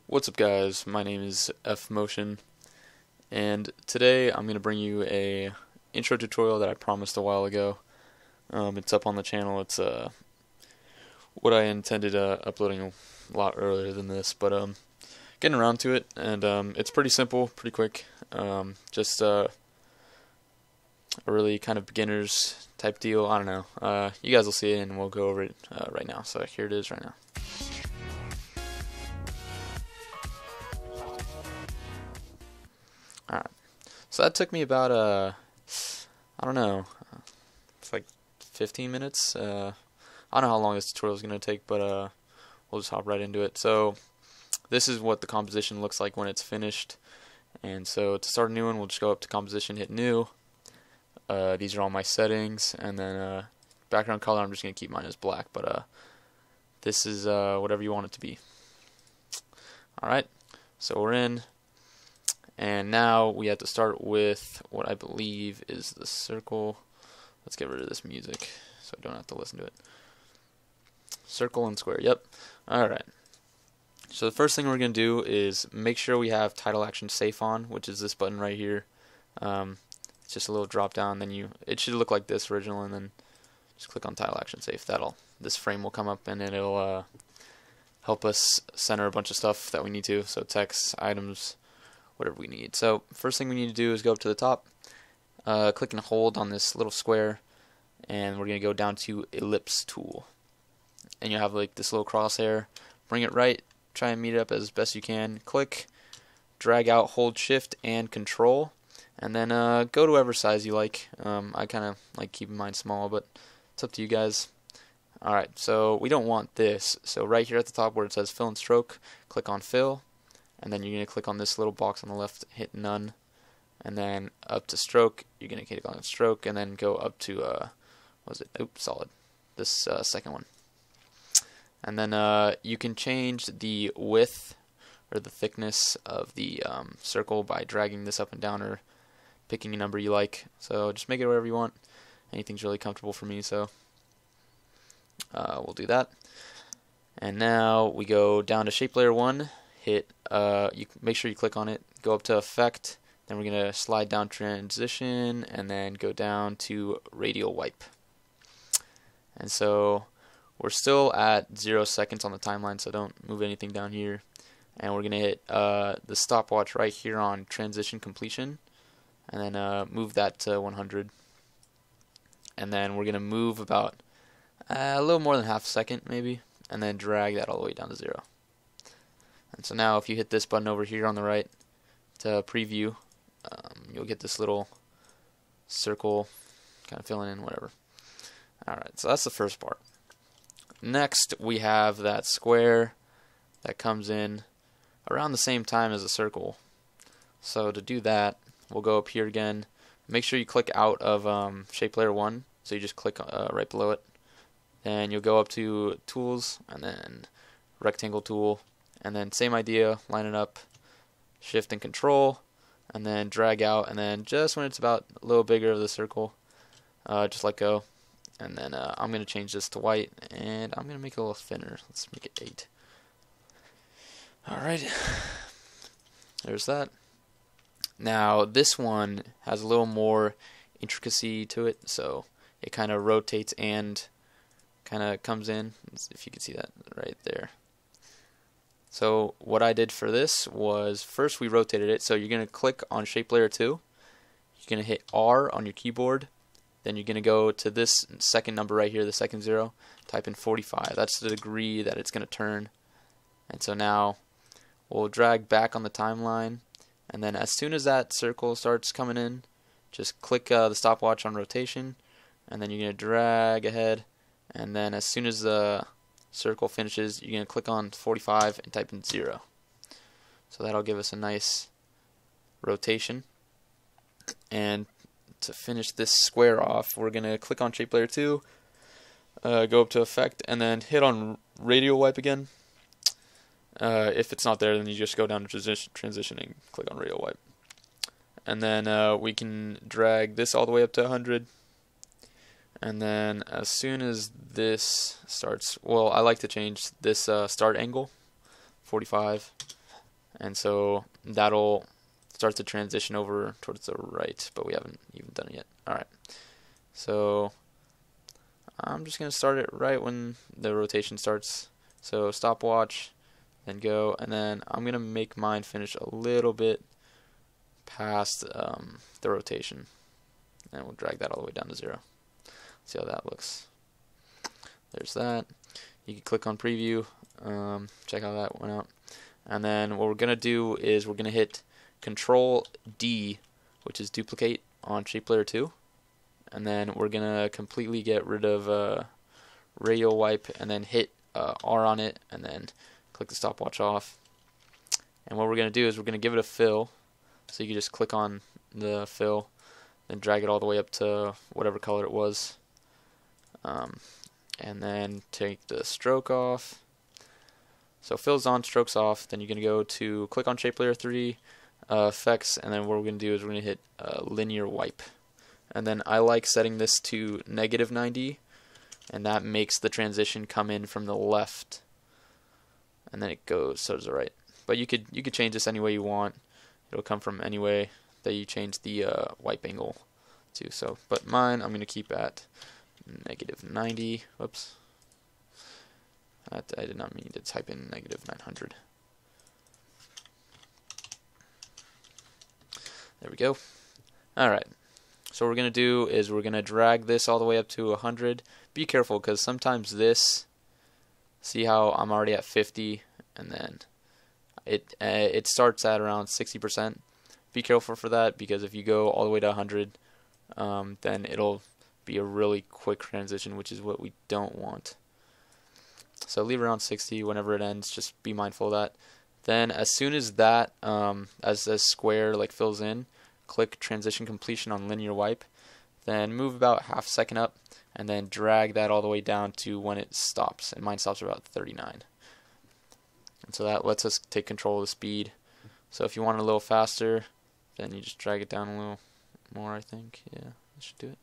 What's up guys, my name is F Motion, and today I'm going to bring you a intro tutorial that I promised a while ago. It's up on the channel. It's what I intended uploading a lot earlier than this, but getting around to it, and it's pretty simple, pretty quick. Just a really kind of beginners type deal. I don't know. You guys will see it and we'll go over it right now. So here it is right now. Alright, so that took me about, I don't know, it's like 15 minutes. I don't know how long this tutorial is going to take, but we'll just hop right into it. So this is what the composition looks like when it's finished. And so to start a new one, we'll just go up to composition, hit new. These are all my settings, and then background color, I'm just going to keep mine as black, but this is whatever you want it to be. Alright, so we're in. And now we have to start with what I believe is the circle. Let's get rid of this music so I don't have to listen to it. Circle and square, yep. Alright. So the first thing we're going to do is make sure we have title action safe on, which is this button right here. It's just a little drop down, then it should look like this original, and then just click on title action safe. This frame will come up and it'll help us center a bunch of stuff that we need to. So text, items, whatever we need. So first thing we need to do is go up to the top, click and hold on this little square, and we're going to go down to ellipse tool. And you'll have like this little crosshair. Bring it right, try and meet it up as best you can. Click, drag out, hold shift and control, and then go to whatever size you like. I kind of like keeping mine small, but it's up to you guys. Alright, so we don't want this. So right here at the top where it says fill and stroke, click on fill. And then you're going to click on this little box on the left, hit none, and then up to stroke, you're going to click on stroke, and then go up to, what was it? Oops, solid. This second one. And then you can change the width or the thickness of the circle by dragging this up and down or picking a number you like. So just make it whatever you want. Anything's really comfortable for me, so we'll do that. And now we go down to shape layer 1. Hit, make sure you click on it, go up to effect, then we're going to slide down transition, and then go down to radial wipe. And so we're still at 0 seconds on the timeline, so don't move anything down here. And we're going to hit the stopwatch right here on transition completion, and then move that to 100. And then we're going to move about a little more than half a second maybe, and then drag that all the way down to 0. And so now if you hit this button over here on the right to preview, you'll get this little circle kind of filling in, whatever. Alright, so that's the first part. Next we have that square that comes in around the same time as the circle. So to do that, we'll go up here again. Make sure you click out of shape layer 1, so you just click right below it. Then you'll go up to tools, and then rectangle tool. And then same idea, line it up, shift and control, and then drag out, and then just when it's about a little bigger of the circle, just let go. And then I'm going to change this to white, and I'm going to make it a little thinner. Let's make it 8. Alright, there's that. Now this one has a little more intricacy to it, so it kind of rotates and kind of comes in, if you can see that right there. So what I did for this was, first we rotated it, so you're going to click on shape layer 2, you're going to hit R on your keyboard, then you're going to go to this second number right here, the second 0, type in 45, that's the degree that it's going to turn. And so now we'll drag back on the timeline, and then as soon as that circle starts coming in, just click the stopwatch on rotation, and then you're going to drag ahead, and then as soon as the circle finishes, you're going to click on 45 and type in 0. So that'll give us a nice rotation. And to finish this square off, we're going to click on shape layer 2, go up to effect, and then hit on radial wipe again. If it's not there, then you just go down to transition and click on radial wipe. And then we can drag this all the way up to 100. And then as soon as this starts, well, I like to change this start angle 45, and so that'll start to transition over towards the right, but we haven't even done it yet. Alright, so I'm just going to start it right when the rotation starts. So stopwatch, then go, and then I'm going to make mine finish a little bit past the rotation, and we'll drag that all the way down to 0. See how that looks. There's that. You can click on preview, check how that went out. And then what we're going to do is we're going to hit Control D, which is duplicate on shape layer 2. And then we're going to completely get rid of radial wipe, and then hit R on it, and then click the stopwatch off. And what we're going to do is we're going to give it a fill. So you can just click on the fill, then drag it all the way up to whatever color it was. And then take the stroke off. So fill's on, stroke's off. Then you're going to go to click on shape layer 3, effects, and then what we're going to do is we're going to hit linear wipe. And then I like setting this to -90, and that makes the transition come in from the left, and then it goes so to the right. But you could change this any way you want. It'll come from any way that you change the wipe angle to. So, but mine I'm going to keep at -90. Whoops. I did not mean to type in -900. There we go. Alright. So what we're going to do is we're going to drag this all the way up to 100. Be careful, because sometimes this, see how I'm already at 50, and then it starts at around 60%. Be careful for that, because if you go all the way to 100, then it'll be a really quick transition, which is what we don't want. So leave around 60 whenever it ends. Just be mindful of that. Then as soon as that as a square like fills in, click transition completion on linear wipe. Then move about half a second up, and then drag that all the way down to when it stops. And mine stops about 39. And so that lets us take control of the speed. So if you want it a little faster, then you just drag it down a little more, I think. Yeah, that should do it.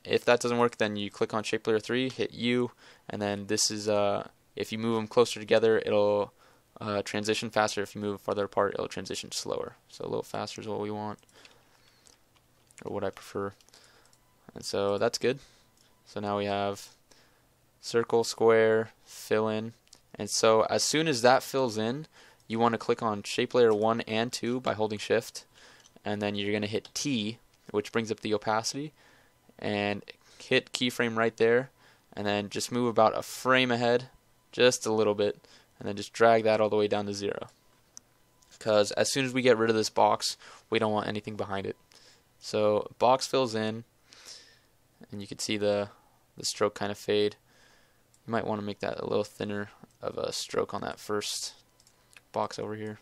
If that doesn't work, then you click on shape layer 3, hit U, and then this is if you move them closer together, it'll transition faster. If you move farther apart, it'll transition slower. So a little faster is what we want, or what I prefer. And so that's good. So now we have circle, square, fill in. And so as soon as that fills in, you want to click on shape layer 1 and 2 by holding shift, and then you're going to hit T, which brings up the opacity, and hit keyframe right there, and then just move about a frame ahead, just a little bit, and then just drag that all the way down to 0. Because as soon as we get rid of this box, we don't want anything behind it. So box fills in, and you can see the stroke kind of fade. You might want to make that a little thinner of a stroke on that first box over here,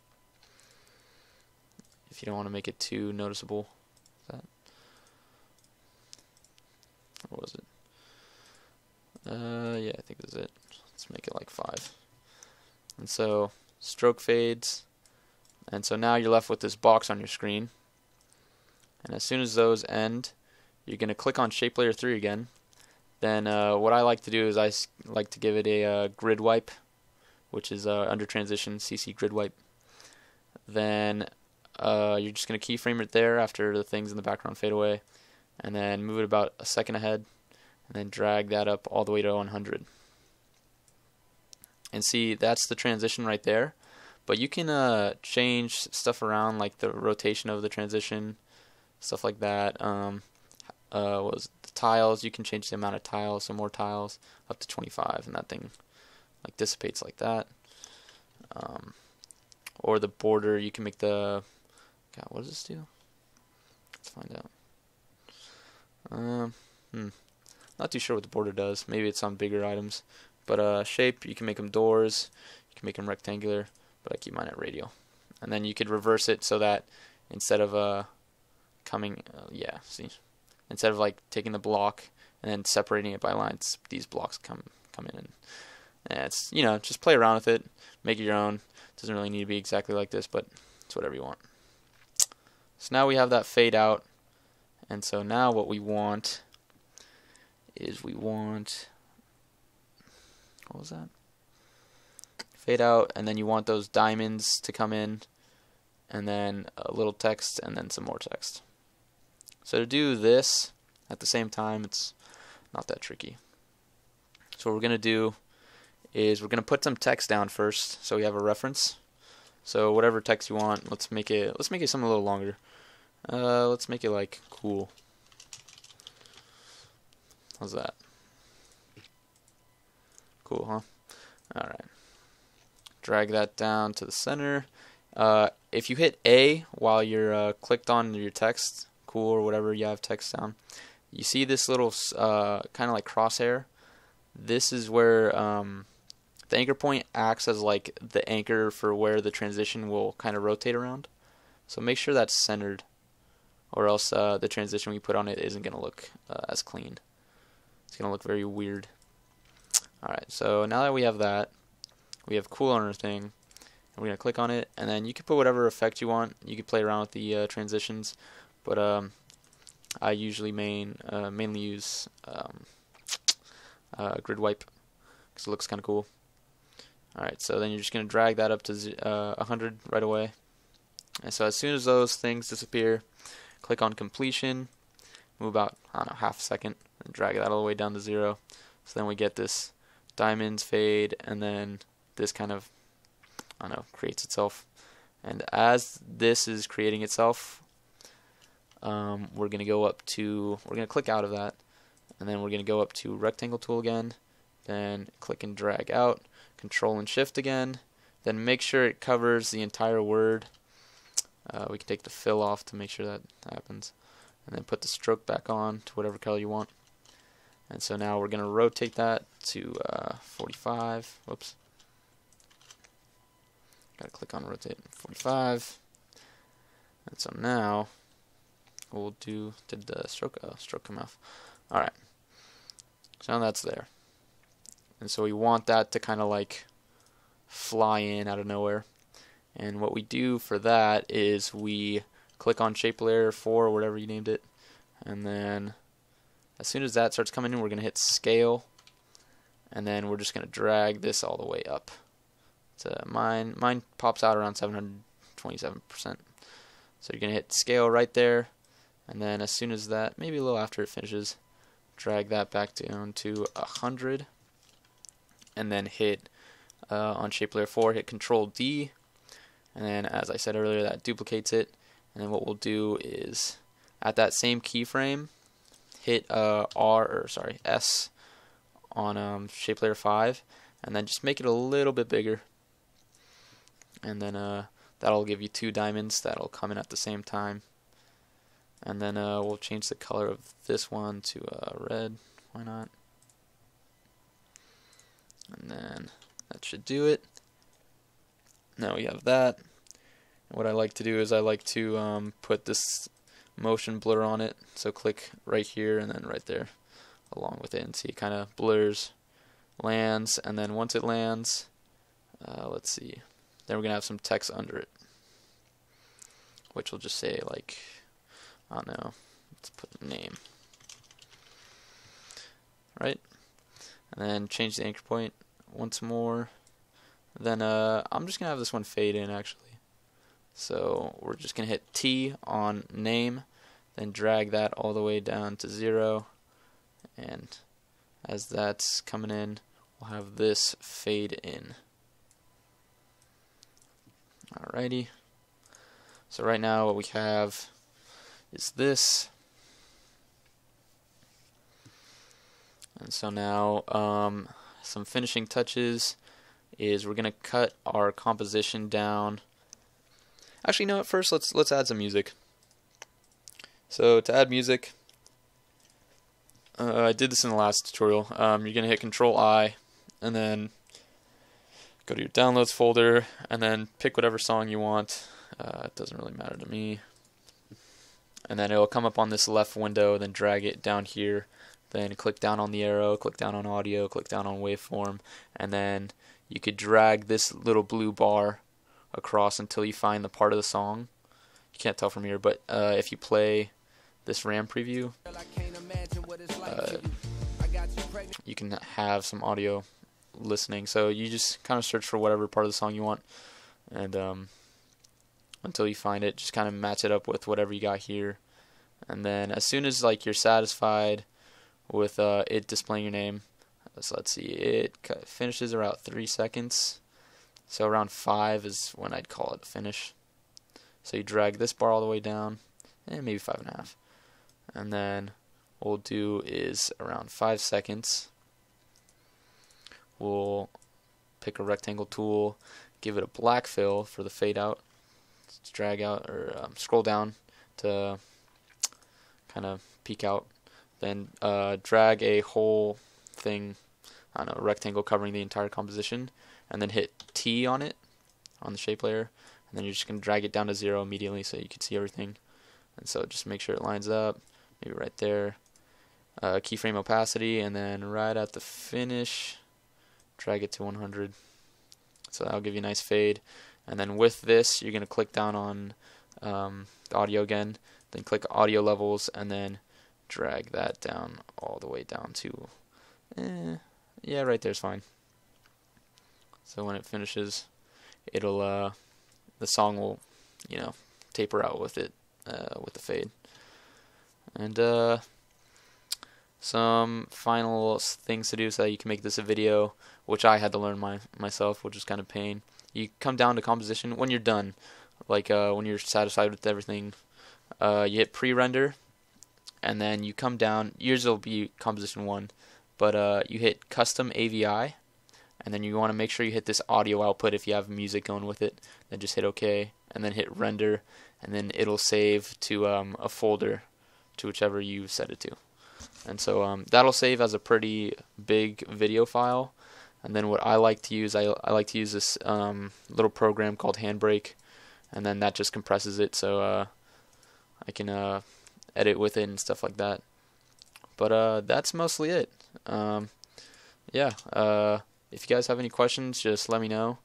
if you don't want to make it too noticeable. What was it? Yeah, I think that's it. Let's make it like 5. And so stroke fades, and so now you're left with this box on your screen. And as soon as those end, you're going to click on shape layer 3 again. Then what I like to do is I like to give it a grid wipe, which is under transition, CC grid wipe. Then you're just going to keyframe it there after the things in the background fade away, and then move it about a second ahead, and then drag that up all the way to 100. And see, that's the transition right there. But you can change stuff around, like the rotation of the transition, stuff like that. What was it? The tiles, you can change the amount of tiles, some more tiles, up to 25, and that thing like dissipates like that. Or the border, you can make the, God, what does this do? Let's find out. Not too sure what the border does. Maybe it's on bigger items. But shape, you can make them doors, you can make them rectangular, but I keep mine at radial. And then you could reverse it so that instead of instead of like taking the block and then separating it by lines, these blocks come in, and it's, you know, just play around with it, make it your own. It doesn't really need to be exactly like this, but it's whatever you want. So now we have that fade out, And so now what we want is what was that? Fade out, and then you want those diamonds to come in, and then a little text, and then some more text. So to do this at the same time, it's not that tricky. So what we're going to do is we're going to put some text down first, so we have a reference. So whatever text you want, let's make it something a little longer. Let's make it like cool. How's that? Cool, huh? Alright. Drag that down to the center. If you hit A while you're clicked on your text, cool or whatever you have text down, you see this little kind of like crosshair. This is where the anchor point acts as like the anchor for where the transition will kind of rotate around. So make sure that's centered, or else the transition we put on it isn't going to look as clean. It's going to look very weird. Alright, so now that we have that, we have cool on our thing, and we're going to click on it, and then you can put whatever effect you want. You can play around with the transitions, but I usually mainly use grid wipe because it looks kind of cool. Alright, so then you're just going to drag that up to 100 right away. And so as soon as those things disappear, click on completion, move about, I don't know, half a second, and drag that all the way down to 0. So then we get this diamonds fade, and then this kind of, I don't know, creates itself. And as this is creating itself, we're going to click out of that, and then we're going to go up to rectangle tool again, then click and drag out, control and shift again, then make sure it covers the entire word. We can take the fill off to make sure that happens, and then put the stroke back on to whatever color you want. And so now we're going to rotate that to 45. Whoops. Got to click on rotate 45. And so now we'll do, did the stroke come off? Alright. So now that's there. And so we want that to kind of like fly in out of nowhere. And what we do for that is we click on shape layer 4 or whatever you named it, and then as soon as that starts coming in, we're going to hit scale, and then we're just going to drag this all the way up. So mine pops out around 727%. So you're going to hit scale right there, and then as soon as that, maybe a little after it finishes, drag that back down to 100, and then hit on shape layer 4, hit Control D, and then as I said earlier, that duplicates it. And then what we'll do is at that same keyframe, hit S on shape layer 5, and then just make it a little bit bigger, and then that'll give you 2 diamonds that'll come in at the same time. And then we'll change the color of this one to red. Why not? And then that should do it. Now we have that. And what I like to do is I like to put this motion blur on it. So click right here and then right there along with it, and see it kind of blurs, lands, and then once it lands, let's see, then we're going to have some text under it, which will just say like, I don't know, let's put a name, right? And then change the anchor point once more. Then I'm just going to have this one fade in actually. So we're just going to hit T on name, then drag that all the way down to 0. And as that's coming in, we'll have this fade in. Alrighty. So right now what we have is this. And so now some finishing touches is we're going to cut our composition down. Actually, no, at first let's add some music. So to add music, I did this in the last tutorial. You're going to hit Control I, and then go to your downloads folder, and then pick whatever song you want. It doesn't really matter to me. And then it'll come up on this left window, then drag it down here. Then click down on the arrow, click down on audio, click down on waveform, and then you could drag this little blue bar across until you find the part of the song. You can't tell from here, but if you play this RAM preview, you can have some audio listening. So you just kind of search for whatever part of the song you want, and until you find it, just kind of match it up with whatever you got here. And then as soon as like you're satisfied with it displaying your name, so let's see, it finishes around 3 seconds. So around 5 is when I'd call it a finish. So you drag this bar all the way down, and maybe 5.5. And then what we'll do is around 5 seconds, we'll pick a rectangle tool, give it a black fill for the fade out. Let's drag out or scroll down to kind of peek out. Then drag a whole thing on a rectangle covering the entire composition, and then hit T on it, on the shape layer, and then you're just going to drag it down to 0 immediately so you can see everything. And so just make sure it lines up, maybe right there. Keyframe opacity, and then right at the finish, drag it to 100. So that'll give you a nice fade. And then with this, you're going to click down on the audio again, then click audio levels, and then drag that down all the way down to, yeah, right there's fine. So when it finishes, it'll the song will, you know, taper out with it with the fade. And some final things to do so that you can make this a video, which I had to learn myself, which is kind of pain. You come down to composition when you're done, like when you're satisfied with everything. You hit pre-render, and then you come down. Yours will be composition 1, but you hit custom AVI, and then you want to make sure you hit this audio output if you have music going with it. Then just hit OK, and then hit render, and then it'll save to a folder, to whichever you set it to. And so that'll save as a pretty big video file. And then what I like to use, I like to use this little program called Handbrake, and then that just compresses it, so I can edit with it and stuff like that. But that's mostly it. Yeah. If you guys have any questions, just let me know.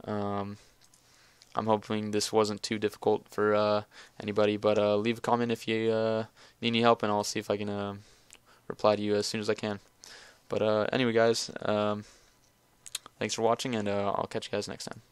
I'm hoping this wasn't too difficult for anybody, but leave a comment if you need any help, and I'll see if I can reply to you as soon as I can. But anyway, guys, thanks for watching, and I'll catch you guys next time.